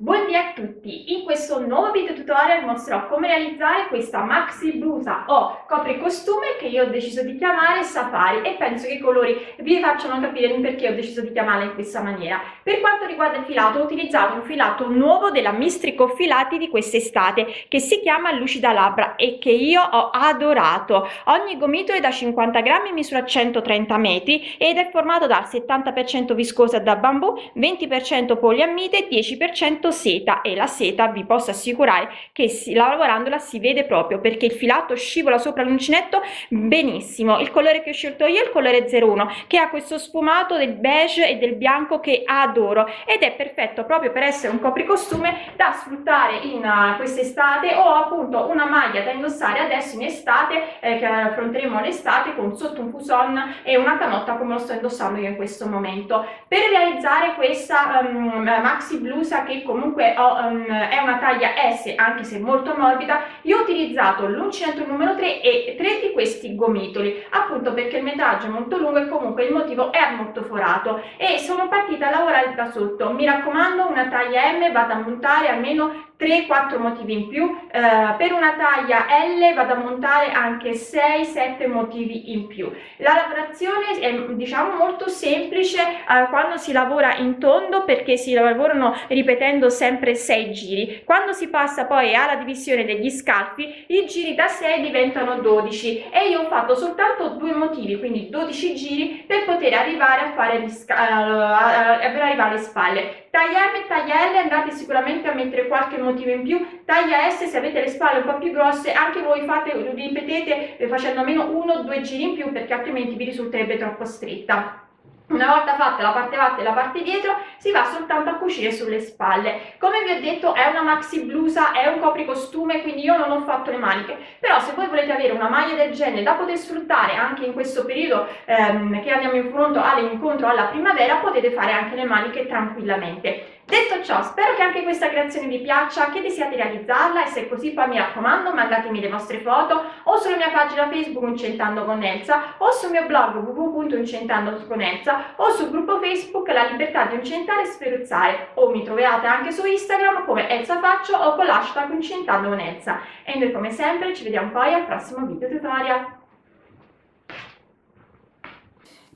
Buondì a tutti! In questo nuovo video tutorial mostrerò come realizzare questa maxi blusa o copricostume che io ho deciso di chiamare Safari e penso che i colori vi facciano capire perché ho deciso di chiamarla in questa maniera. Per quanto riguarda il filato, ho utilizzato un filato nuovo della Mistrico Filati di quest'estate che si chiama Lucida Labbra e che io ho adorato. Ogni gomito è da 50 grammi, misura 130 metri ed è formato da 70% viscosa da bambù, 20% poliammide e 10% seta, e la seta vi posso assicurare che lavorandola si vede proprio perché il filato scivola sopra l'uncinetto benissimo. Il colore che ho scelto io è il colore 01 che ha questo sfumato del beige e del bianco che adoro ed è perfetto proprio per essere un copricostume da sfruttare in quest'estate o appunto una maglia da indossare adesso in estate che affronteremo l'estate con sotto un fuson e una canotta come lo sto indossando io in questo momento. Per realizzare questa maxi blusa che comunque è una taglia S anche se molto morbida, io ho utilizzato l'uncinetto numero 3 e 3 di questi gomitoli appunto perché il metraggio è molto lungo e comunque il motivo è molto forato e sono partita a lavorare da sotto. Mi raccomando, una taglia M vado a montare almeno 3-4 motivi in più, per una taglia L vado a montare anche 6-7 motivi in più. La lavorazione è diciamo molto semplice quando si lavora in tondo perché si lavorano ripetendo sempre 6 giri. Quando si passa poi alla divisione degli scalfi i giri da 6 diventano 12 e io ho fatto soltanto 2 motivi, quindi 12 giri per poter arrivare a fare per arrivare alle spalle. Taglia M e taglia L andate sicuramente a mettere qualche motivo in più, taglia S se avete le spalle un po' più grosse anche voi ripetete facendo almeno 1 o 2 giri in più perché altrimenti vi risulterebbe troppo stretta. Una volta fatta la parte avanti e la parte dietro si va soltanto a cucire sulle spalle. Come vi ho detto è una maxi blusa, è un copricostume, quindi io non ho fatto le maniche, però se voi volete avere una maglia del genere da poter sfruttare anche in questo periodo che andiamo incontro alla primavera, potete fare anche le maniche tranquillamente. Detto ciò, spero che anche questa creazione vi piaccia, che desiate realizzarla e se così poi mi raccomando mandatemi le vostre foto o sulla mia pagina Facebook Incentando con Elsa o sul mio blog www.incentandoconelsa o sul gruppo Facebook La Libertà di Incentare e Sferuzzare o mi troverete anche su Instagram come Elsa Faccio o con l'hashtag Incentando con Elsa. E noi come sempre ci vediamo poi al prossimo video tutorial.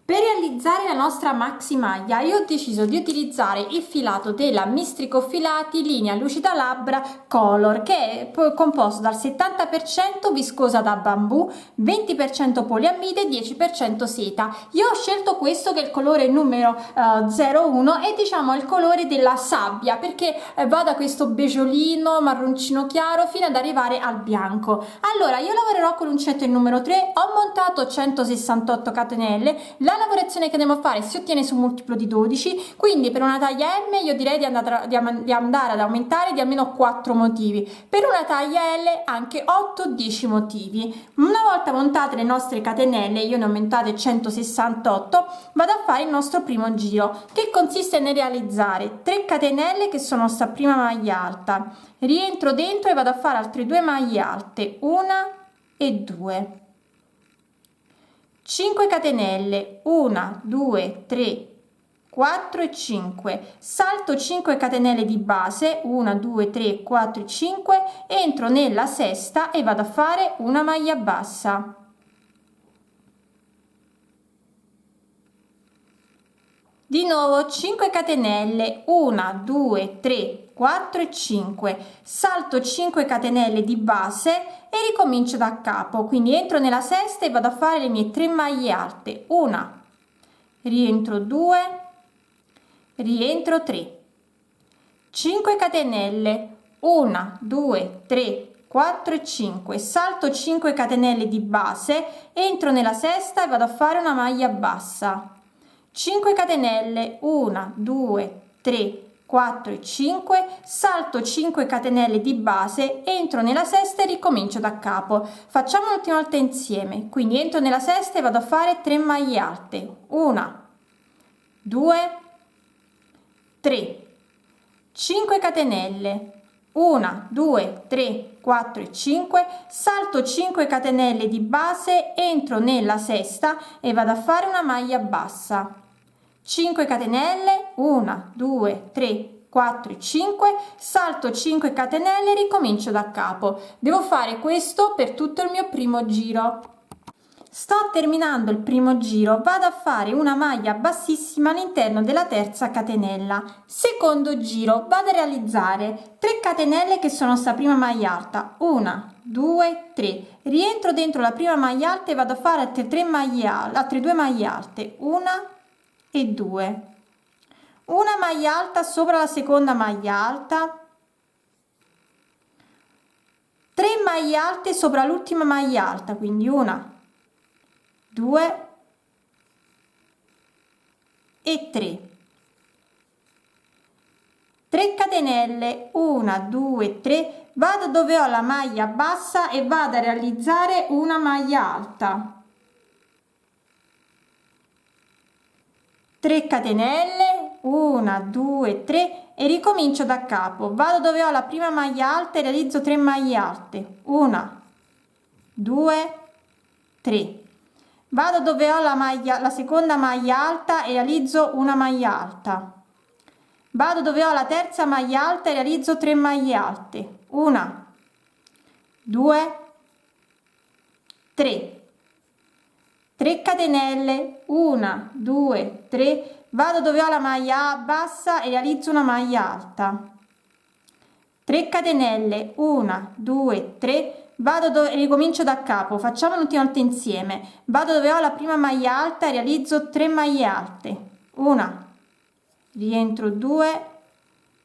Per realizzare la nostra maxi maglia io ho deciso di utilizzare il filato della Mistrico Filati linea Lucida Labbra Color che è composto dal 70% viscosa da bambù, 20% poliammide e 10% seta. Io ho scelto questo che è il colore numero 01 e diciamo il colore della sabbia perché va da questo beggiolino marroncino chiaro fino ad arrivare al bianco. Allora io lavorerò con l'uncinetto il numero 3, ho montato 168 catenelle. La lavorazione che andiamo a fare si ottiene su un multiplo di 12, quindi per una taglia M io direi di andare ad aumentare di almeno 4 motivi, per una taglia L anche 8-10 motivi. Una volta montate le nostre catenelle, io ne ho aumentate 168, vado a fare il nostro primo giro che consiste nel realizzare 3 catenelle che sono sta prima maglia alta, rientro dentro e vado a fare altre 2 maglie alte, 1 e 2, 5 catenelle, 1 2 3 4 e 5, salto 5 catenelle di base, 1 2 3 4 5, entro nella sesta e vado a fare una maglia bassa, di nuovo 5 catenelle, 1 2 3 4 e 5, salto 5 catenelle di base e ricomincio da capo, quindi entro nella sesta e vado a fare le mie 3 maglie alte, 1, rientro 2, rientro 3, 5 catenelle, 1 2 3 4 e 5, salto 5 catenelle di base, entro nella sesta e vado a fare una maglia bassa, 5 catenelle, 1 2 3 4 e 5, salto 5 catenelle di base, entro nella sesta e ricomincio da capo. Facciamo l'ultima volta insieme, quindi entro nella sesta e vado a fare 3 maglie alte, 1 2 3, 5 catenelle, 1 2 3 4 e 5, salto 5 catenelle di base, entro nella sesta e vado a fare una maglia bassa, 5 catenelle, 1 2 3 4 e 5, salto 5 catenelle, ricomincio da capo. Devo fare questo per tutto il mio primo giro. Sto terminando il primo giro, vado a fare una maglia bassissima all'interno della terza catenella. Secondo giro, vado a realizzare 3 catenelle che sono sta prima maglia alta, 1 2 3, rientro dentro la prima maglia alta e vado a fare altre 2 maglie alte, 1 e 2, una maglia alta sopra la seconda maglia alta, 3 maglie alte sopra l'ultima maglia alta, quindi 1 2 e 3, 3 catenelle, 1 2 3, vado dove ho la maglia bassa e vado a realizzare una maglia alta, 3 catenelle, 1 2 3 e ricomincio da capo. Vado dove ho la prima maglia alta e realizzo 3 maglie alte, 1 2 3, vado dove ho la seconda maglia alta e realizzo una maglia alta, vado dove ho la terza maglia alta e realizzo 3 maglie alte, 1 2 3, 3 catenelle, 1 2 3, vado dove ho la maglia bassa e realizzo una maglia alta, 3 catenelle, 1 2 3, vado dove ricomincio da capo, facciamo l'ultima volta insieme, vado dove ho la prima maglia alta e realizzo 3 maglie alte, 1 rientro, 2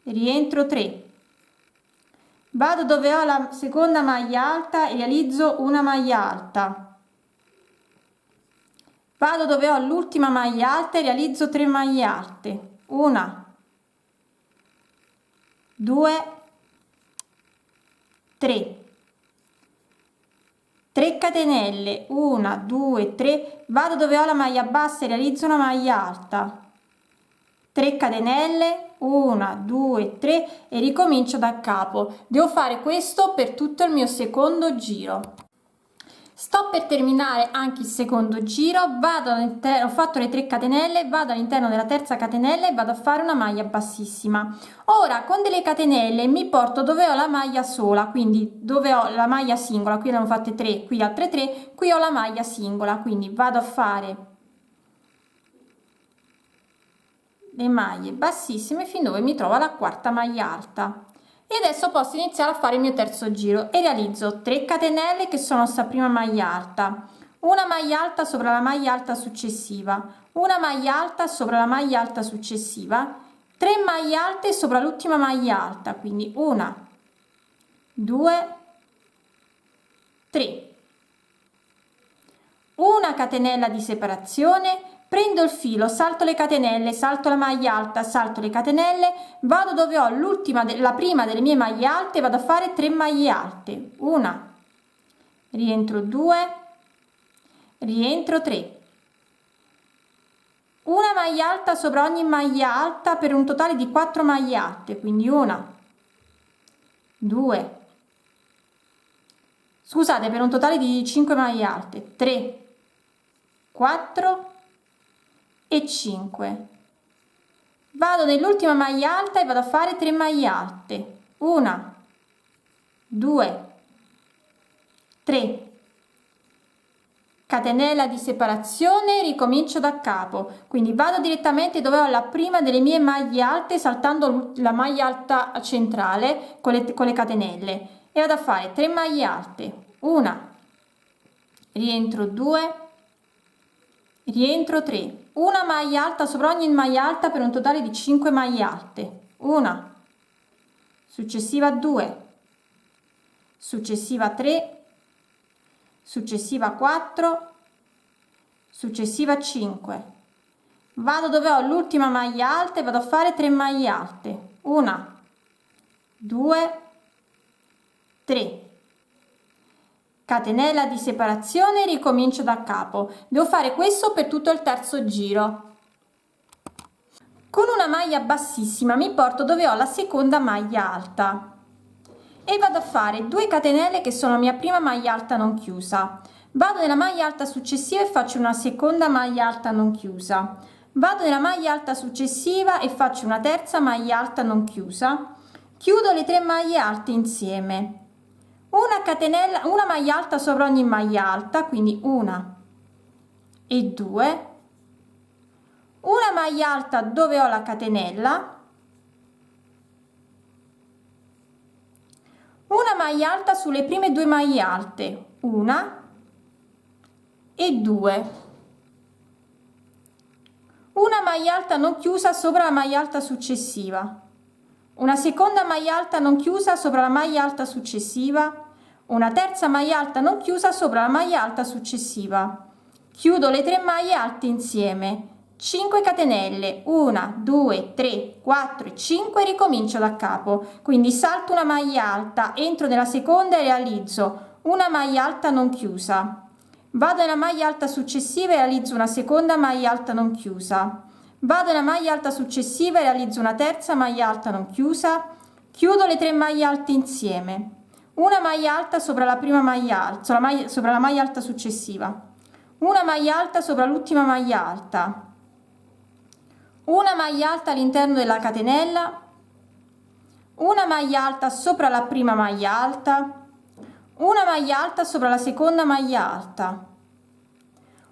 rientro, 3, vado dove ho la seconda maglia alta e realizzo una maglia alta, vado dove ho l'ultima maglia alta e realizzo 3 maglie alte, 1 2 3, 3 catenelle, 1 2 3, vado dove ho la maglia bassa e realizzo una maglia alta, 3 catenelle, 1 2 3 e ricomincio da capo. Devo fare questo per tutto il mio secondo giro. Sto per terminare anche il secondo giro, vado all'interno, ho fatto le 3 catenelle, vado all'interno della terza catenella e vado a fare una maglia bassissima. Ora con delle catenelle mi porto dove ho la maglia sola, quindi dove ho la maglia singola, qui ne ho fatte 3, qui altre 3, qui ho la maglia singola, quindi vado a fare le maglie bassissime fin dove mi trovo la quarta maglia alta. E adesso posso iniziare a fare il mio terzo giro e realizzo 3 catenelle che sono sta prima maglia alta, una maglia alta sopra la maglia alta successiva, una maglia alta sopra la maglia alta successiva, 3 maglie alte sopra l'ultima maglia alta, quindi 1 2 3, una catenella di separazione, prendo il filo, salto le catenelle, salto la maglia alta, salto le catenelle, vado dove ho la prima delle mie maglie alte, vado a fare 3 maglie alte, 1 rientro, 2 rientro, 3, una maglia alta sopra ogni maglia alta per un totale di 4 maglie alte, quindi 1 2, scusate, per un totale di 5 maglie alte, 3 4 e 5, vado nell'ultima maglia alta e vado a fare 3 maglie alte, 1 2 3, catenella di separazione, ricomincio da capo, quindi vado direttamente dove ho la prima delle mie maglie alte saltando la maglia alta centrale con le catenelle e vado a fare 3 maglie alte, 1 rientro, 2 rientro, 3, una maglia alta sopra ogni maglia alta per un totale di 5 maglie alte, una successiva, 2 successiva, 3 successiva, 4 successiva, 5, vado dove ho l'ultima maglia alta e vado a fare 3 maglie alte, 1 2 3, catenella di separazione, ricomincio da capo. Devo fare questo per tutto il terzo giro. Con una maglia bassissima mi porto dove ho la seconda maglia alta e vado a fare 2 catenelle che sono la mia prima maglia alta non chiusa, vado nella maglia alta successiva e faccio una seconda maglia alta non chiusa, vado nella maglia alta successiva e faccio una terza maglia alta non chiusa, chiudo le 3 maglie alte insieme, una catenella, una maglia alta sopra ogni maglia alta, quindi una e 2, una maglia alta dove ho la catenella, una maglia alta sulle prime 2 maglie alte, una e 2, una maglia alta non chiusa sopra la maglia alta successiva, una seconda maglia alta non chiusa sopra la maglia alta successiva, una terza maglia alta non chiusa sopra la maglia alta successiva, chiudo le 3 maglie alte insieme, 5 catenelle, 1 2 3 4 e 5, ricomincio da capo, quindi salto una maglia alta, entro nella seconda e realizzo una maglia alta non chiusa, vado nella maglia alta successiva e realizzo una seconda maglia alta non chiusa, vado nella maglia alta successiva e realizzo una terza maglia alta non chiusa, chiudo le 3 maglie alte insieme, una maglia alta sopra la prima maglia alta, sopra la maglia alta successiva, una maglia alta sopra l'ultima maglia alta, una maglia alta all'interno della catenella, una maglia alta sopra la prima maglia alta, una maglia alta sopra la seconda maglia alta,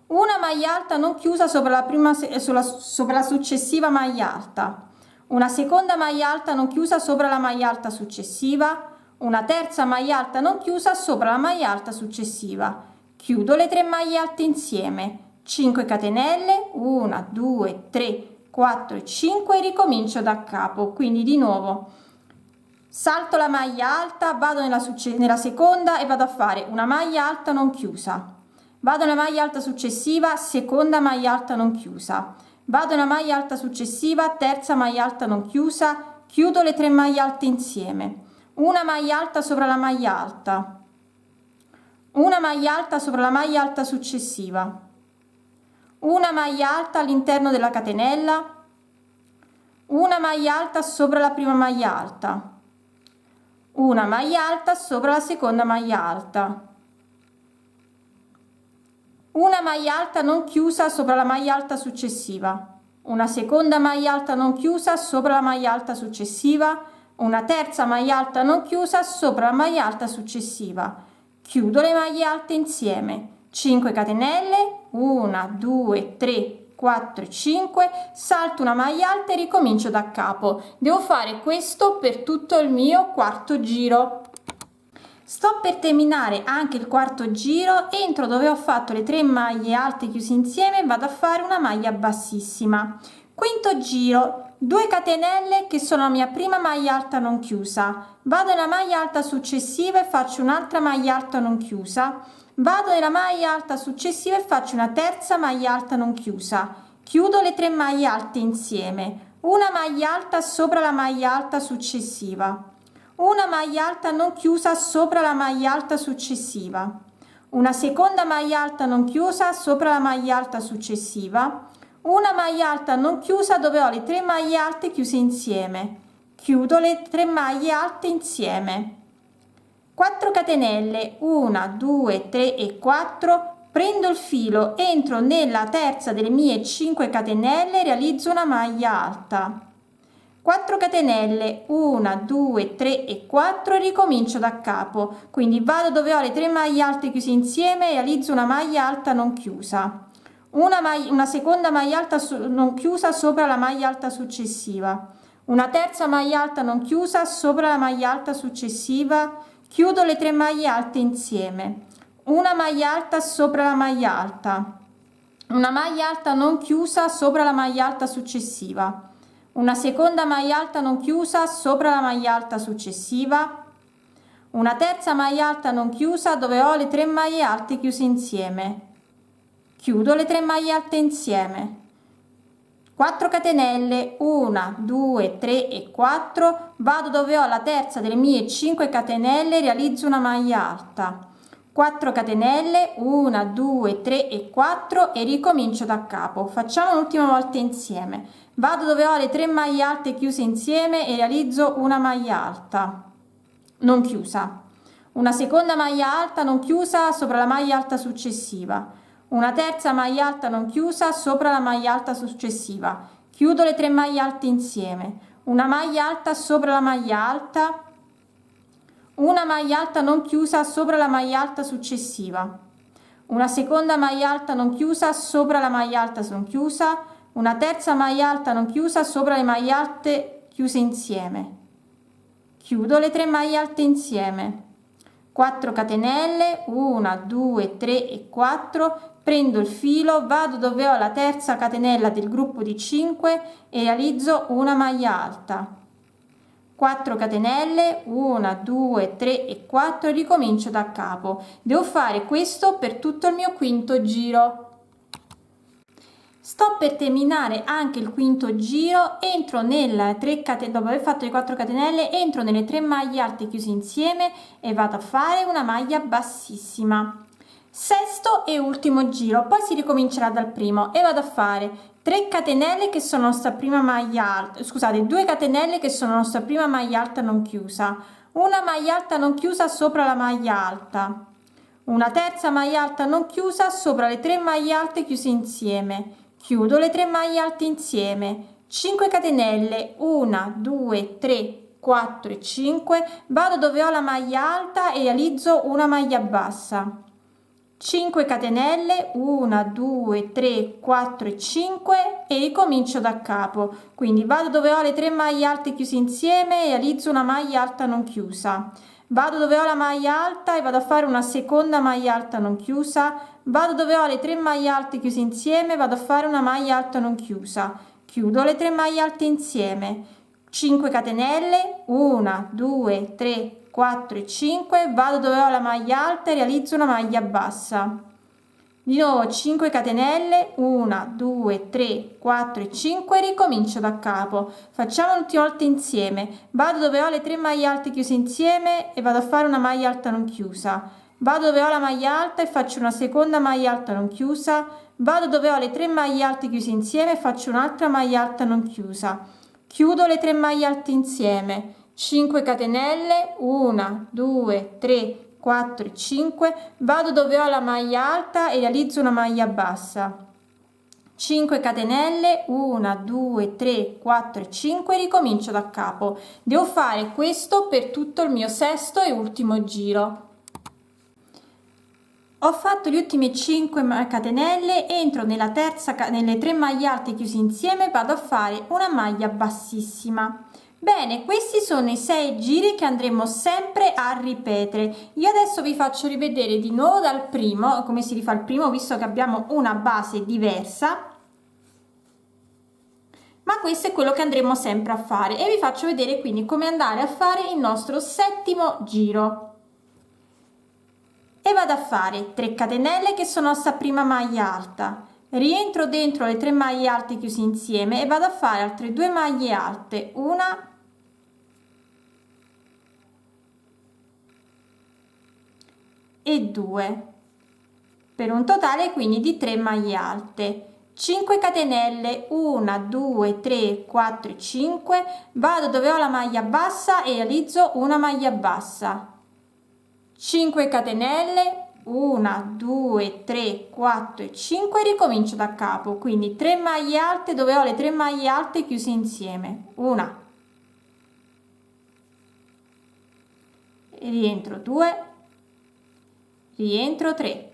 una maglia alta non chiusa sopra la prima sopra la successiva maglia alta, una seconda maglia alta non chiusa sopra la maglia alta successiva, una terza maglia alta non chiusa sopra la maglia alta successiva, chiudo le 3 maglie alte insieme, 5 catenelle, 1 2 3 4 e 5, ricomincio da capo, quindi di nuovo salto la maglia alta, vado nella seconda e vado a fare una maglia alta non chiusa, vado nella maglia alta successiva, seconda maglia alta non chiusa, vado nella maglia alta successiva, terza maglia alta non chiusa, chiudo le 3 maglie alte insieme, una maglia alta sopra la maglia alta, una maglia alta sopra la maglia alta successiva, una maglia alta all'interno della catenella, una maglia alta sopra la prima maglia alta, una maglia alta sopra la seconda maglia alta, una maglia alta non chiusa sopra la maglia alta successiva, una seconda maglia alta non chiusa sopra la maglia alta successiva, una terza maglia alta non chiusa sopra la maglia alta successiva, chiudo le maglie alte insieme, 5 catenelle, 1 2 3 4 e 5, salto una maglia alta e ricomincio da capo. Devo fare questo per tutto il mio quarto giro. Sto per terminare anche il quarto giro, entro dove ho fatto le 3 maglie alte chiuse insieme e vado a fare una maglia bassissima. Quinto giro, 2 catenelle che sono la mia prima maglia alta non chiusa, vado nella maglia alta successiva e faccio un'altra maglia alta non chiusa, vado nella maglia alta successiva e faccio una terza maglia alta non chiusa, chiudo le 3 maglie alte insieme, una maglia alta sopra la maglia alta successiva, una maglia alta non chiusa sopra la maglia alta successiva, una seconda maglia alta non chiusa sopra la maglia alta successiva, una maglia alta non chiusa dove ho le 3 maglie alte chiuse insieme, chiudo le 3 maglie alte insieme, 4 catenelle, 1 2 3 e 4, prendo il filo, entro nella terza delle mie 5 catenelle, realizzo una maglia alta, 4 catenelle, 1 2 3 e 4, ricomincio da capo, quindi vado dove ho le 3 maglie alte chiuse insieme e realizzo una maglia alta non chiusa, una seconda maglia alta non chiusa sopra la maglia alta successiva, una terza maglia alta non chiusa sopra la maglia alta successiva, chiudo le 3 maglie alte insieme, una maglia alta sopra la maglia alta, una maglia alta non chiusa sopra la maglia alta successiva, una seconda maglia alta non chiusa sopra la maglia alta successiva, una terza maglia alta non chiusa dove ho le 3 maglie alte chiuse insieme, chiudo le 3 maglie alte insieme, 4 catenelle, 1 2 3 e 4, vado dove ho la terza delle mie 5 catenelle, realizzo una maglia alta, 4 catenelle, 1 2 3 e 4 e ricomincio da capo. Facciamo un'ultima volta insieme, vado dove ho le 3 maglie alte chiuse insieme e realizzo una maglia alta non chiusa, una seconda maglia alta non chiusa sopra la maglia alta successiva, una terza maglia alta non chiusa sopra la maglia alta successiva, chiudo le 3 maglie alte insieme, una maglia alta sopra la maglia alta, una maglia alta non chiusa sopra la maglia alta successiva, una seconda maglia alta non chiusa sopra la maglia alta non chiusa, una terza maglia alta non chiusa sopra le maglie alte chiuse insieme, chiudo le 3 maglie alte insieme, 4 catenelle, 1 2 3 e 4, prendo il filo, vado dove ho la terza catenella del gruppo di 5 e realizzo una maglia alta, 4 catenelle, 1 2 3 e 4, ricomincio da capo. Devo fare questo per tutto il mio quinto giro. Sto per terminare anche il quinto giro, entro nelle 3 catenelle, dopo aver fatto le 4 catenelle, entro nelle 3 maglie alte chiuse insieme e vado a fare una maglia bassissima. Sesto e ultimo giro, poi si ricomincerà dal primo e vado a fare 3 catenelle che sono la nostra prima maglia alta, scusate, 2 catenelle che sono la nostra prima maglia alta non chiusa, una maglia alta non chiusa sopra la maglia alta, una terza maglia alta non chiusa sopra le 3 maglie alte chiuse insieme, chiudo le 3 maglie alte insieme, 5 catenelle, 1 2 3 4 e 5, vado dove ho la maglia alta e realizzo una maglia bassa, 5 catenelle, 1 2 3 4 e 5 e ricomincio da capo, quindi vado dove ho le 3 maglie alte chiuse insieme e realizzo una maglia alta non chiusa, vado dove ho la maglia alta e vado a fare una seconda maglia alta non chiusa, vado dove ho le 3 maglie alte chiuse insieme, vado a fare una maglia alta non chiusa, chiudo le 3 maglie alte insieme, 5 catenelle, 1 2 3 4 e 5, vado dove ho la maglia alta e realizzo una maglia bassa, di nuovo 5 catenelle, 1 2 3 4 e 5, ricomincio da capo, facciamo l'ultima volta insieme, vado dove ho le 3 maglie alte chiuse insieme e vado a fare una maglia alta non chiusa, vado dove ho la maglia alta e faccio una seconda maglia alta non chiusa, vado dove ho le 3 maglie alte chiuse insieme e faccio un'altra maglia alta non chiusa, chiudo le 3 maglie alte insieme, 5 catenelle, 1 2 3 4 e 5, vado dove ho la maglia alta e realizzo una maglia bassa, 5 catenelle, 1 2 3 4 e 5, ricomincio da capo. Devo fare questo per tutto il mio sesto e ultimo giro. Ho fatto gli ultimi 5 catenelle, entro nella nelle 3 maglie alte chiuse insieme, vado a fare una maglia bassissima. Bene, questi sono i 6 giri che andremo sempre a ripetere. Io adesso vi faccio rivedere di nuovo dal primo, come si rifà il primo, visto che abbiamo una base diversa, ma questo è quello che andremo sempre a fare e vi faccio vedere quindi come andare a fare il nostro settimo giro. E vado a fare 3 catenelle che sono sta prima maglia alta, rientro dentro le 3 maglie alte chiuse insieme e vado a fare altre 2 maglie alte, una e 2, per un totale quindi di 3 maglie alte, 5 catenelle, 1 2 3 4 e 5, vado dove ho la maglia bassa e realizzo una maglia bassa, 5 catenelle, 1 2 3 4 e 5, ricomincio da capo, quindi 3 maglie alte dove ho le 3 maglie alte chiuse insieme, una, rientro 2, rientro 3,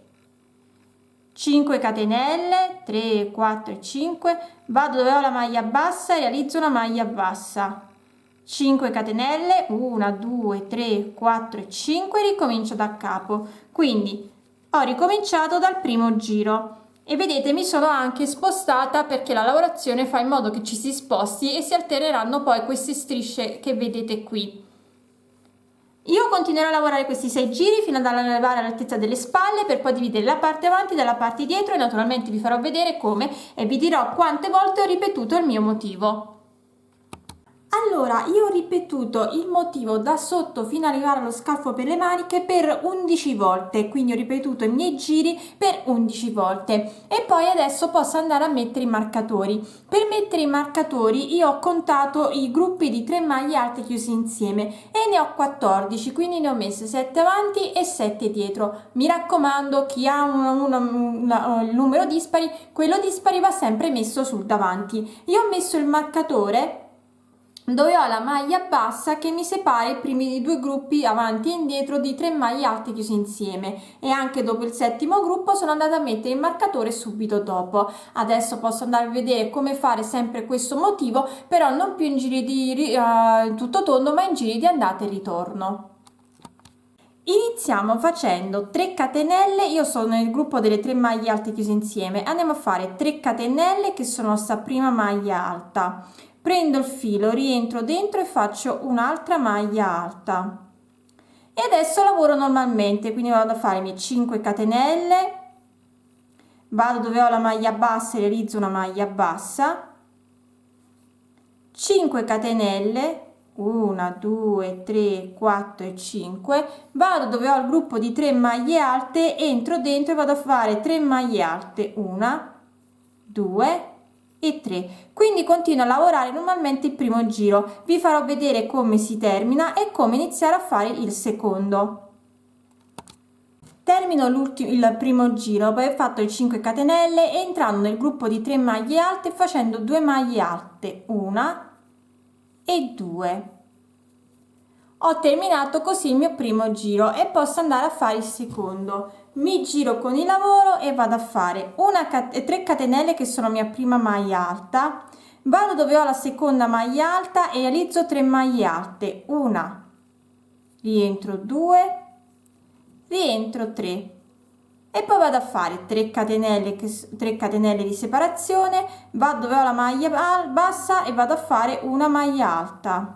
5 catenelle, 3 4 e 5, vado dove ho la maglia bassa e realizzo una maglia bassa, 5 catenelle, 1 2 3 4 e 5, ricomincio da capo, quindi ho ricominciato dal primo giro e vedete mi sono anche spostata perché la lavorazione fa in modo che ci si sposti e si alterneranno poi queste strisce che vedete qui. Io continuerò a lavorare questi 6 giri fino ad arrivare all'altezza delle spalle per poi dividere la parte avanti dalla parte dietro e naturalmente vi farò vedere come e vi dirò quante volte ho ripetuto il mio motivo. Allora, io ho ripetuto il motivo da sotto fino ad arrivare allo scalfo per le maniche per 11 volte, quindi ho ripetuto i miei giri per 11 volte e poi adesso posso andare a mettere i marcatori. Per mettere i marcatori io ho contato i gruppi di 3 maglie alte chiusi insieme e ne ho 14, quindi ne ho messe 7 avanti e 7 dietro. Mi raccomando, chi ha un numero dispari, quello dispari va sempre messo sul davanti. Io ho messo il marcatore dove ho la maglia bassa che mi separa i primi due gruppi avanti e indietro di 3 maglie alte chiuse insieme, e anche dopo il settimo gruppo sono andata a mettere il marcatore subito dopo. Adesso posso andare a vedere come fare sempre questo motivo, però non più in giri di tutto tondo, ma in giri di andata e ritorno. Iniziamo facendo 3 catenelle. Io sono nel gruppo delle 3 maglie alte chiuse insieme. Andiamo a fare 3 catenelle che sono sta prima maglia alta, prendo il filo, rientro dentro e faccio un'altra maglia alta e adesso lavoro normalmente, quindi vado a fare le mie 5 catenelle, vado dove ho la maglia bassa e realizzo una maglia bassa, 5 catenelle, 1 2 3 4 e 5, vado dove ho il gruppo di 3 maglie alte, entro dentro e vado a fare 3 maglie alte, 1 2 e 3, quindi continuo a lavorare normalmente il primo giro. Vi farò vedere come si termina e come iniziare a fare il secondo. Termino il primo giro dopo aver fatto le 5 catenelle, entrando nel gruppo di 3 maglie alte e facendo 2 maglie alte, 1 e 2. Ho terminato così il mio primo giro e posso andare a fare il secondo. Mi giro con il lavoro e vado a fare 3 catenelle che sono mia prima maglia alta, vado dove ho la seconda maglia alta e realizzo 3 maglie alte, 1, rientro 2, rientro 3 e poi vado a fare 3 catenelle di separazione, vado dove ho la maglia bassa e vado a fare una maglia alta,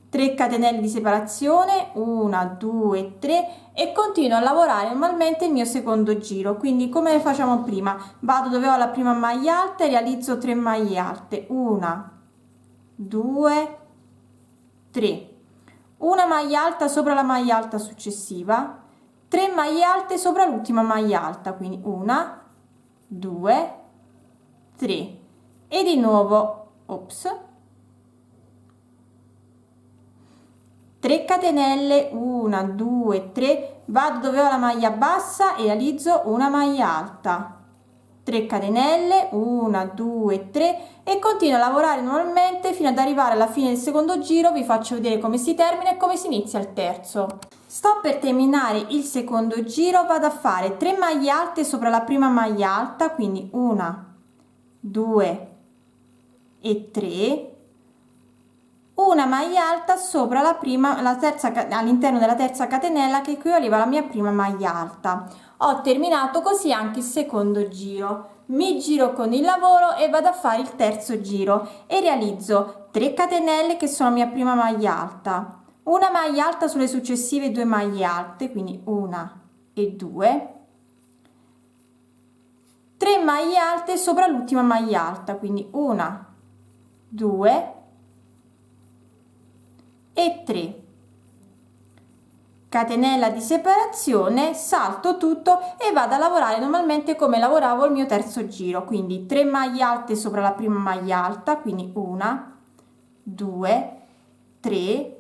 3 catenelle di separazione, 1 2 3 e continuo a lavorare normalmente il mio secondo giro. Quindi come facciamo prima, vado dove ho la prima maglia alta e realizzo 3 maglie alte, 1 2 3, una maglia alta sopra la maglia alta successiva, 3 maglie alte sopra l'ultima maglia alta, quindi 1 2 3 e di nuovo 3 catenelle, 1 2 3, vado dove ho la maglia bassa e realizzo una maglia alta, 3 catenelle, 1 2 3 e continuo a lavorare normalmente fino ad arrivare alla fine del secondo giro. Vi faccio vedere come si termina e come si inizia il terzo. Sto per terminare il secondo giro, vado a fare 3 maglie alte sopra la prima maglia alta, quindi 1 2 e 3, una maglia alta sopra la terza, all'interno della terza catenella che equivaleva alla mia prima maglia alta. Ho terminato così anche il secondo giro. Mi giro con il lavoro e vado a fare il terzo giro e realizzo 3 catenelle che sono mia prima maglia alta, una maglia alta sulle successive 2 maglie alte, quindi 1 e 2, 3 maglie alte sopra l'ultima maglia alta, quindi 1 2 e 3, catenella di separazione, salto tutto e vado a lavorare normalmente come lavoravo il mio terzo giro, quindi 3 maglie alte sopra la prima maglia alta, quindi 1 2 3,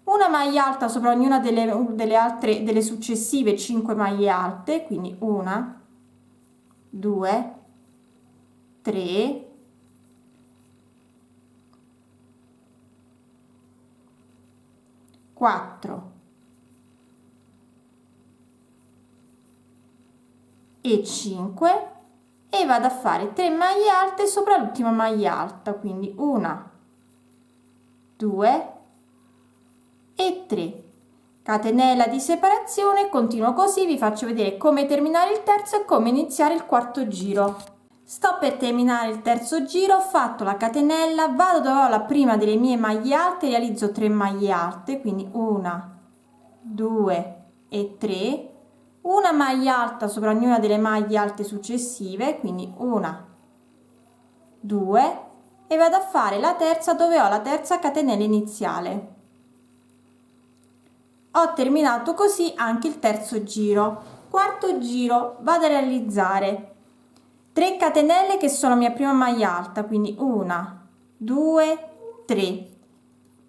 una maglia alta sopra ognuna delle successive 5 maglie alte, quindi 1 2 3 4 e 5 e vado a fare 3 maglie alte sopra l'ultima maglia alta, quindi 1 2 e 3, catenella di separazione. Continuo così, vi faccio vedere come terminare il terzo e come iniziare il quarto giro. Sto per terminare il terzo giro, ho fatto la catenella, vado dove ho la prima delle mie maglie alte, realizzo 3 maglie alte, quindi 1 2 e 3, una maglia alta sopra ognuna delle maglie alte successive, quindi 1 2 e vado a fare la terza dove ho la terza catenella iniziale. Ho terminato così anche il terzo giro. Quarto giro, vado a realizzare 3 catenelle che sono mia prima maglia alta, quindi 1, 2, 3.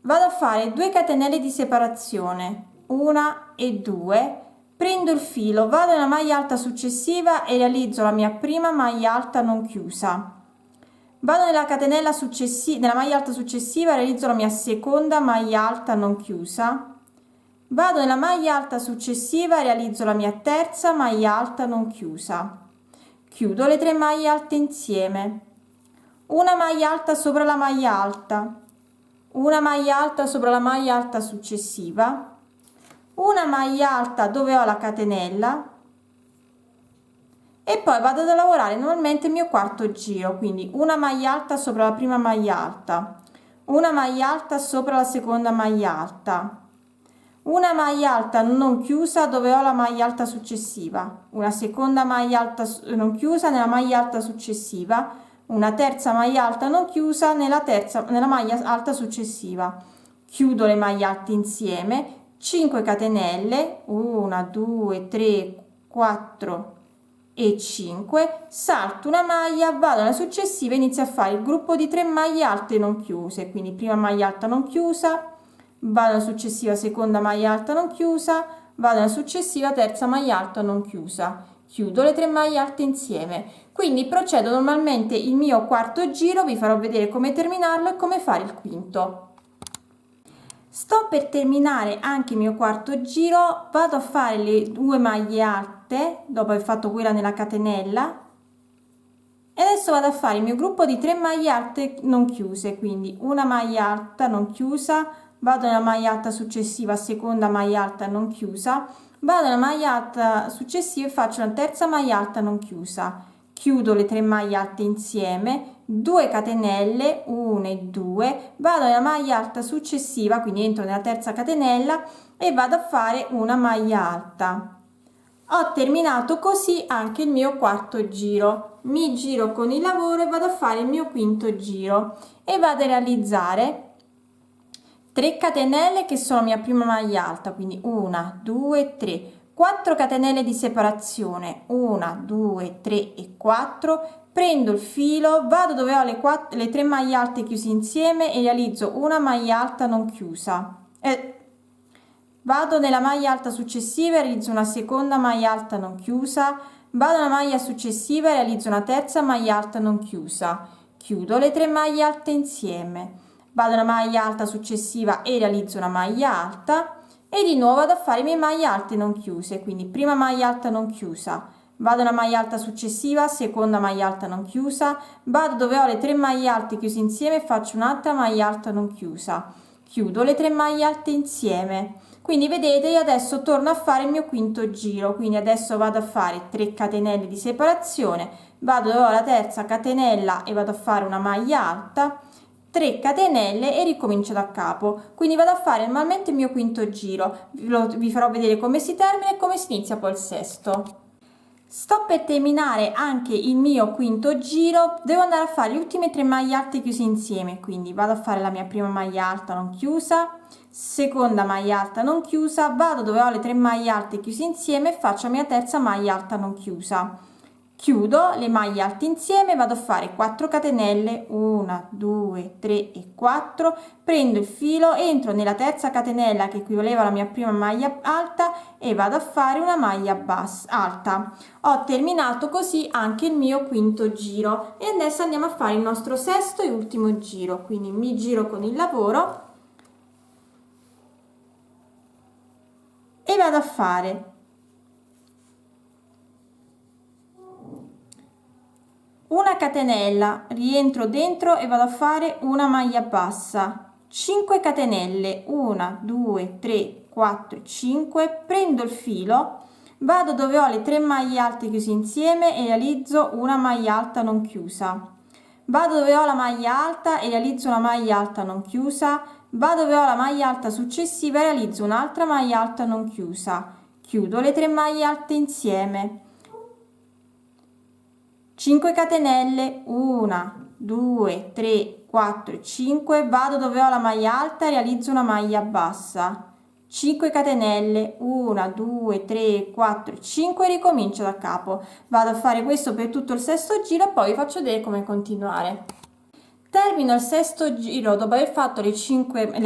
Vado a fare 2 catenelle di separazione, 1 e 2, prendo il filo, vado nella maglia alta successiva e realizzo la mia prima maglia alta non chiusa. Vado nella catenella successiva, nella maglia alta successiva, realizzo la mia seconda maglia alta non chiusa. Vado nella maglia alta successiva e realizzo la mia terza maglia alta non chiusa. Chiudo le 3 maglie alte insieme. Una maglia alta sopra la maglia alta, una maglia alta sopra la maglia alta successiva, una maglia alta dove ho la catenella e poi vado a lavorare normalmente il mio quarto giro, quindi una maglia alta sopra la prima maglia alta, una maglia alta sopra la seconda maglia alta, una maglia alta non chiusa dove ho la maglia alta successiva, una seconda maglia alta non chiusa nella maglia alta successiva, una terza maglia alta non chiusa nella maglia alta successiva. Chiudo le maglie alte insieme, 5 catenelle, 1, 2, 3, 4 e 5, salto una maglia, vado alla successiva e inizio a fare il gruppo di 3 maglie alte non chiuse, quindi prima maglia alta non chiusa, vado alla successiva seconda maglia alta non chiusa, vado alla successiva terza maglia alta non chiusa, chiudo le 3 maglie alte insieme. Quindi procedo normalmente il mio quarto giro, vi farò vedere come terminarlo e come fare il quinto. Sto per terminare anche il mio quarto giro, vado a fare le 2 maglie alte dopo aver fatto quella nella catenella e adesso vado a fare il mio gruppo di 3 maglie alte non chiuse, quindi una maglia alta non chiusa, vado nella maglia alta successiva, seconda maglia alta non chiusa, vado nella maglia alta successiva e faccio una terza maglia alta non chiusa, chiudo le 3 maglie alte insieme, 2 catenelle, 1 e 2, vado nella maglia alta successiva, quindi entro nella terza catenella e vado a fare una maglia alta. Ho terminato così anche il mio quarto giro, mi giro con il lavoro e vado a fare il mio quinto giro e vado a realizzare 3 catenelle che sono mia prima maglia alta, quindi 1, 2, 3, 4 catenelle di separazione, 1, 2, 3 e 4, prendo il filo, vado dove ho le 3 maglie alte chiuse insieme e realizzo una maglia alta non chiusa. Vado nella maglia alta successiva e realizzo una seconda maglia alta non chiusa, vado nella maglia successiva e realizzo una terza maglia alta non chiusa, chiudo le 3 maglie alte insieme, vado nella maglia alta successiva e realizzo una maglia alta e di nuovo vado a fare le mie maglie alte non chiuse, quindi prima maglia alta non chiusa, vado nella maglia alta successiva, seconda maglia alta non chiusa, vado dove ho le 3 maglie alte chiuse insieme e faccio un'altra maglia alta non chiusa, chiudo le 3 maglie alte insieme. Quindi vedete, io adesso torno a fare il mio quinto giro, quindi adesso vado a fare 3 catenelle di separazione, vado dove ho la terza catenella e vado a fare una maglia alta, 3 catenelle e ricomincio da capo. Quindi vado a fare normalmente il mio quinto giro, vi farò vedere come si termina e come si inizia poi il sesto. Sto per terminare anche il mio quinto giro, devo andare a fare le ultime 3 maglie alte chiuse insieme, quindi vado a fare la mia prima maglia alta non chiusa, seconda maglia alta non chiusa, vado dove ho le 3 maglie alte chiuse insieme e faccio la mia terza maglia alta non chiusa, chiudo le maglie alte insieme, vado a fare 4 catenelle, 1, 2, 3 e 4, prendo il filo, entro nella terza catenella che equivaleva alla mia prima maglia alta e vado a fare una maglia alta. Ho terminato così anche il mio quinto giro e adesso andiamo a fare il nostro sesto e ultimo giro, quindi mi giro con il lavoro e vado a fare una catenella, rientro dentro e vado a fare una maglia bassa, 5 catenelle, 1, 2, 3, 4, 5, prendo il filo, vado dove ho le 3 maglie alte chiuse insieme e realizzo una maglia alta non chiusa, vado dove ho la maglia alta e realizzo una maglia alta non chiusa, vado dove ho la maglia alta successiva e realizzo un'altra maglia alta non chiusa, chiudo le 3 maglie alte insieme, 5 catenelle, 1, 2, 3, 4, 5, vado dove ho la maglia alta, realizzo una maglia bassa, 5 catenelle, 1, 2, 3, 4, 5, ricomincio da capo. Vado a fare questo per tutto il sesto giro e poi vi faccio vedere come continuare. Termino il sesto giro, dopo aver fatto le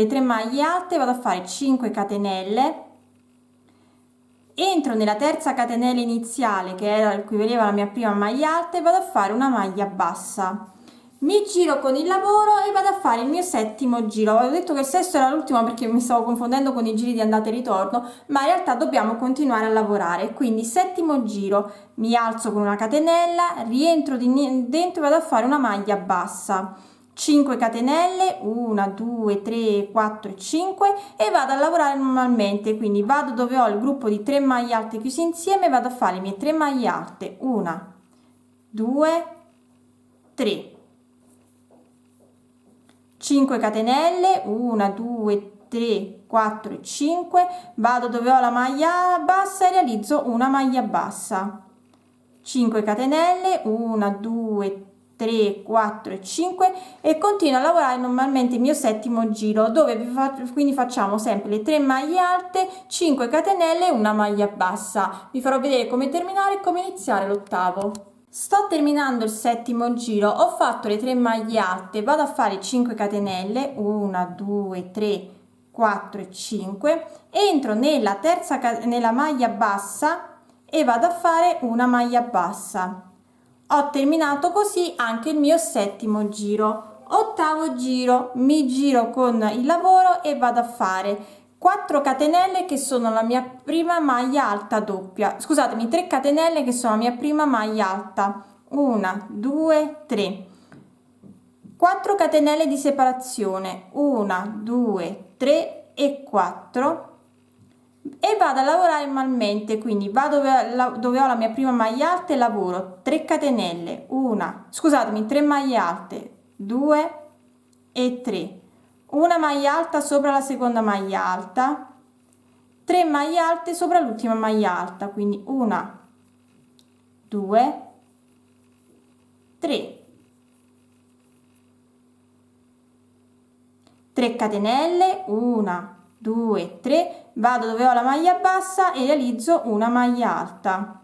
3 maglie alte, vado a fare 5 catenelle, entro nella terza catenella iniziale che era equivaleva alla mia prima maglia alta e vado a fare una maglia bassa. Mi giro con il lavoro e vado a fare il mio settimo giro. Avevo detto che il sesto era l'ultimo perché mi stavo confondendo con i giri di andata e ritorno, ma in realtà dobbiamo continuare a lavorare. Quindi settimo giro, mi alzo con una catenella, rientro dentro e vado a fare una maglia bassa. 5 catenelle, 1, 2, 3, 4, 5 e vado a lavorare normalmente, quindi vado dove ho il gruppo di 3 maglie alte chiuse insieme, vado a fare le mie 3 maglie alte, 1, 2, 3. 5 catenelle, 1, 2, 3, 4 e 5, vado dove ho la maglia bassa e realizzo una maglia bassa, 5 catenelle, 1, 2, 3, 4 e 5 e continuo a lavorare normalmente il mio settimo giro dove quindi facciamo sempre le 3 maglie alte, 5 catenelle e una maglia bassa. Vi farò vedere come terminare e come iniziare l'ottavo. Sto terminando il settimo giro, ho fatto le 3 maglie alte, vado a fare 5 catenelle, 1, 2, 3, 4 e 5, entro nella maglia bassa e vado a fare una maglia bassa. Ho terminato così anche il mio settimo giro. Ottavo giro, mi giro con il lavoro e vado a fare 4 catenelle che sono la mia prima maglia alta doppia, scusatemi, 3 catenelle che sono la mia prima maglia alta, 1, 2, 3, 4 catenelle di separazione, 1, 2, 3 e 4 e vado a lavorare normalmente, quindi vado dove ho la mia prima maglia alta e lavoro 3 catenelle, 3 maglie alte, 2 e 3, una maglia alta sopra la seconda maglia alta, 3 maglie alte sopra l'ultima maglia alta, quindi 1, 2, 3, 3 catenelle, 1, 2, 3, vado dove ho la maglia bassa e realizzo una maglia alta,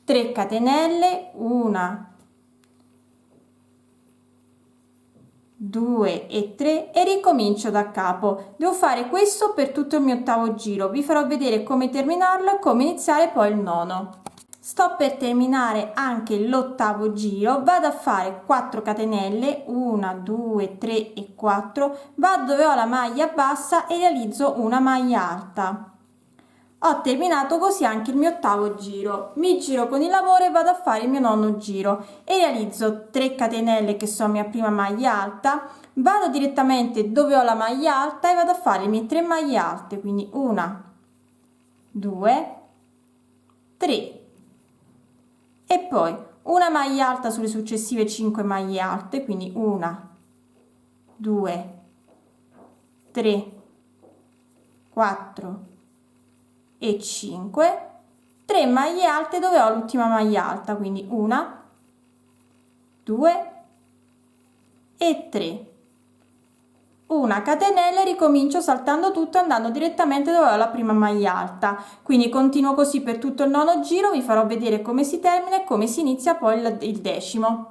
3 catenelle, 1, 2 e 3 e ricomincio da capo. Devo fare questo per tutto il mio ottavo giro, vi farò vedere come terminarlo e come iniziare poi il nono. Sto per terminare anche l'ottavo giro, vado a fare 4 catenelle, 1, 2, 3 e 4, vado dove ho la maglia bassa e realizzo una maglia alta. Ho terminato così anche il mio ottavo giro, mi giro con il lavoro e vado a fare il mio nono giro e realizzo 3 catenelle che sono la mia prima maglia alta, vado direttamente dove ho la maglia alta e vado a fare le mie 3 maglie alte, quindi 1, 2, 3 e poi una maglia alta sulle successive 5 maglie alte, quindi 1, 2, 3, 4 e 5, 3 maglie alte dove ho l'ultima maglia alta, quindi 1, 2 e 3, una catenella e ricomincio saltando tutto andando direttamente dove ho la prima maglia alta, quindi continuo così per tutto il nono giro, vi farò vedere come si termina e come si inizia poi il decimo.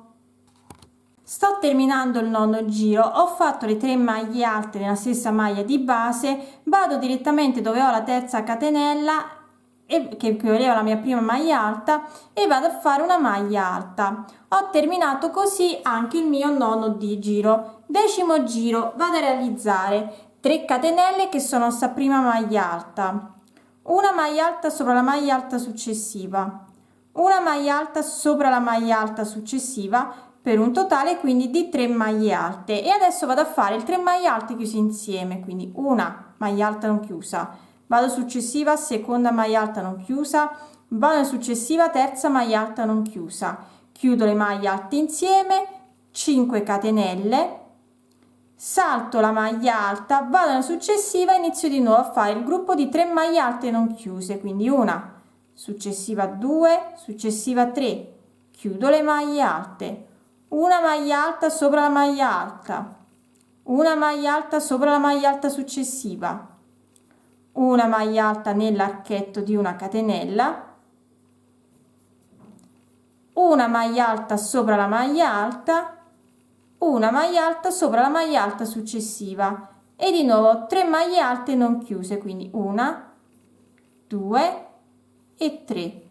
Sto terminando il nono giro, ho fatto le 3 maglie alte nella stessa maglia di base, vado direttamente dove ho la terza catenella che equivaleva alla mia prima maglia alta e vado a fare una maglia alta. Ho terminato così anche il mio nono giro. Decimo giro, vado a realizzare 3 catenelle che sono sta prima maglia alta, una maglia alta sopra la maglia alta successiva, una maglia alta sopra la maglia alta successiva, per un totale quindi di 3 maglie alte. E adesso vado a fare il 3 maglie alte chiuse insieme, quindi una maglia alta non chiusa, vado successiva, seconda maglia alta non chiusa, vado successiva, terza maglia alta non chiusa, chiudo le maglie alte insieme, 5 catenelle, salto la maglia alta, vado alla successiva, inizio di nuovo a fare il gruppo di 3 maglie alte non chiuse, quindi una, successiva 2, successiva 3, chiudo le maglie alte, una maglia alta sopra la maglia alta, una maglia alta sopra la maglia alta successiva, una maglia alta nell'archetto di una catenella, una maglia alta sopra la maglia alta, una maglia alta sopra la maglia alta successiva e di nuovo 3 maglie alte non chiuse, quindi 1, 2 e 3.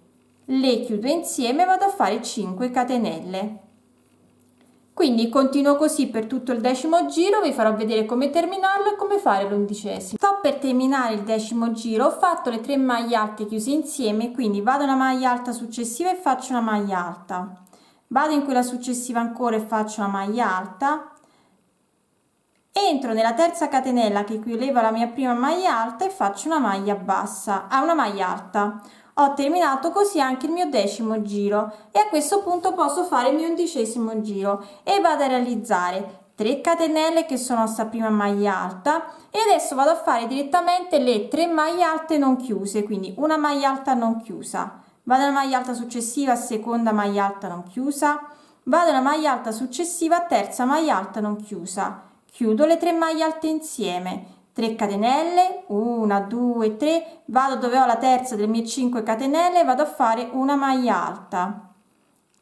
Le chiudo insieme e vado a fare 5 catenelle. Quindi continuo così per tutto il 10° giro, vi farò vedere come terminarlo e come fare l'11°. Sto per terminare il 10° giro, ho fatto le 3 maglie alte chiuse insieme, quindi vado una maglia alta successiva e faccio una maglia alta. Vado in quella successiva ancora e faccio una maglia alta. Entro nella terza catenella che equivale alla mia prima maglia alta e faccio una maglia bassa, una maglia alta. Ho terminato così anche il mio 10° giro e a questo punto posso fare il mio 11° giro e vado a realizzare 3 catenelle che sono sta prima maglia alta e adesso vado a fare direttamente le 3 maglie alte non chiuse, quindi una maglia alta non chiusa, vado alla maglia alta successiva, seconda maglia alta non chiusa, vado alla maglia alta successiva, terza maglia alta non chiusa, chiudo le 3 maglie alte insieme, 3 catenelle, 1, 2, 3, vado dove ho la terza delle mie 5 catenelle, vado a fare una maglia alta,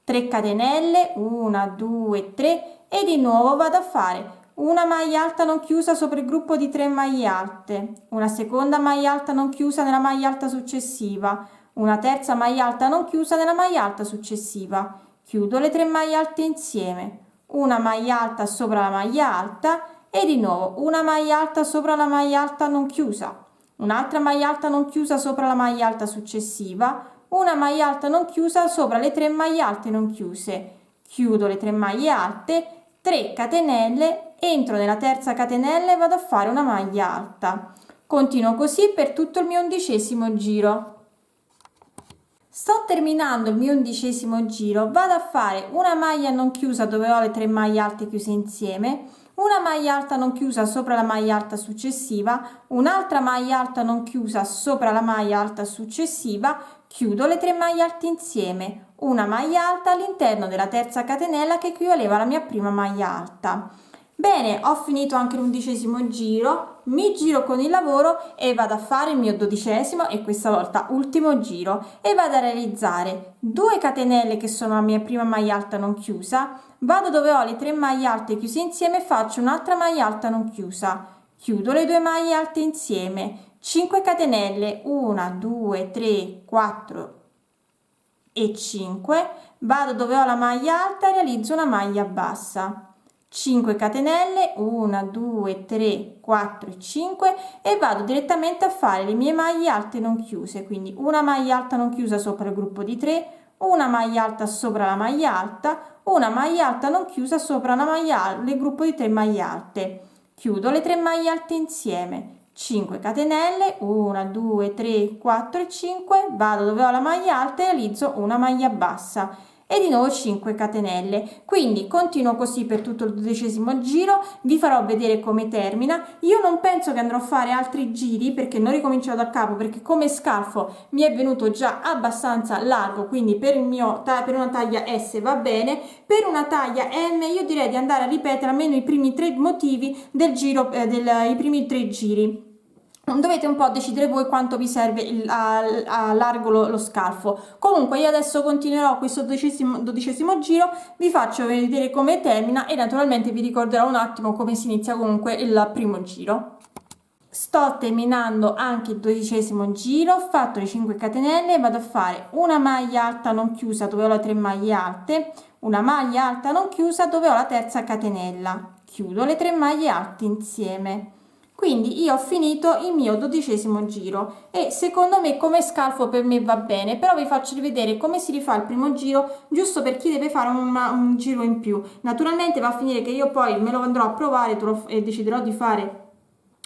3 catenelle, 1, 2, 3 e di nuovo vado a fare una maglia alta non chiusa sopra il gruppo di 3 maglie alte, una seconda maglia alta non chiusa nella maglia alta successiva, una terza maglia alta non chiusa nella maglia alta successiva, chiudo le 3 maglie alte insieme, una maglia alta sopra la maglia alta e di nuovo una maglia alta sopra la maglia alta non chiusa, un'altra maglia alta non chiusa sopra la maglia alta successiva, una maglia alta non chiusa sopra le 3 maglie alte non chiuse, chiudo le 3 maglie alte, 3 catenelle, entro nella terza catenella e vado a fare una maglia alta. Continuo così per tutto il mio 11° giro. Sto terminando il mio 11° giro, vado a fare una maglia non chiusa dove ho le 3 maglie alte chiuse insieme, una maglia alta non chiusa sopra la maglia alta successiva, un'altra maglia alta non chiusa sopra la maglia alta successiva, chiudo le 3 maglie alte insieme, una maglia alta all'interno della terza catenella che equivaleva alla mia prima maglia alta. Bene, ho finito anche l'11° giro, mi giro con il lavoro e vado a fare il mio 12° e questa volta ultimo giro e vado a realizzare 2 catenelle che sono la mia prima maglia alta non chiusa, vado dove ho le 3 maglie alte chiuse insieme e faccio un'altra maglia alta non chiusa, chiudo le 2 maglie alte insieme, 5 catenelle, 1, 2, 3, 4 e 5, vado dove ho la maglia alta e realizzo una maglia bassa. 5 catenelle, 1, 2, 3, 4 e 5 e vado direttamente a fare le mie maglie alte non chiuse, quindi una maglia alta non chiusa sopra il gruppo di 3, una maglia alta sopra la maglia alta, una maglia alta non chiusa sopra una maglia il gruppo di 3 maglie alte, chiudo le 3 maglie alte insieme, 5 catenelle, 1, 2, 3, 4 e 5, vado dove ho la maglia alta e realizzo una maglia bassa e di nuovo 5 catenelle. Quindi continuo così per tutto il 12° giro, vi farò vedere come termina. Io non penso che andrò a fare altri giri perché non ricomincerò da capo, perché come scalfo mi è venuto già abbastanza largo, quindi per una taglia S va bene, per una taglia M io direi di andare a ripetere almeno i primi 3 motivi del giro, i primi 3 giri. Dovete un po' decidere voi quanto vi serve a largo lo scalfo. Comunque io adesso continuerò questo 12° giro, vi faccio vedere come termina e naturalmente vi ricorderò un attimo come si inizia comunque il primo giro. Sto terminando anche il 12° giro, ho fatto le 5 catenelle e vado a fare una maglia alta non chiusa dove ho le 3 maglie alte, una maglia alta non chiusa dove ho la terza catenella, chiudo le 3 maglie alte insieme. Quindi io ho finito il mio 12° giro e secondo me come scalfo per me va bene, però vi faccio rivedere come si rifà il primo giro, giusto per chi deve fare un giro in più. Naturalmente va a finire che io poi me lo andrò a provare e deciderò di fare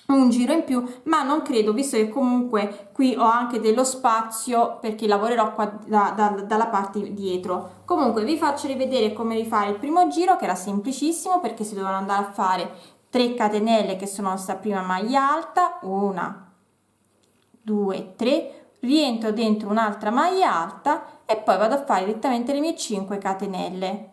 un giro in più, ma non credo, visto che comunque qui ho anche dello spazio perché lavorerò qua dalla parte dietro. Comunque vi faccio rivedere come rifare il primo giro, che era semplicissimo perché si dovevano andare a fare 3 catenelle che sono sta prima maglia alta, 1, 2, 3, rientro dentro un'altra maglia alta e poi vado a fare direttamente le mie 5 catenelle.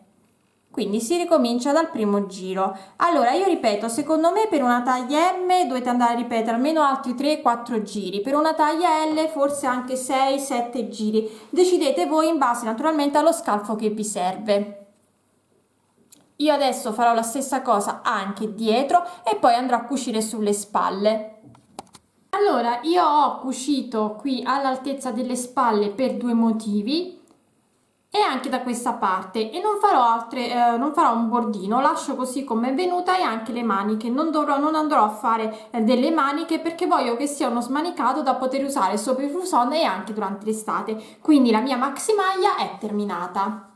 quindi si ricomincia dal primo giro. Allora io ripeto, secondo me per una taglia M dovete andare a ripetere almeno altri 3-4 giri, per una taglia L forse anche 6-7 giri, decidete voi in base naturalmente allo scalfo che vi serve. Io adesso farò la stessa cosa anche dietro e poi andrò a cucire sulle spalle. Allora io ho cucito qui all'altezza delle spalle per due motivi e anche da questa parte, e non farò un bordino, lascio così come è venuta, e anche le maniche non andrò a fare delle maniche perché voglio che sia uno smanicato da poter usare sopra il fuson e anche durante l'estate. Quindi la mia maxi maglia è terminata.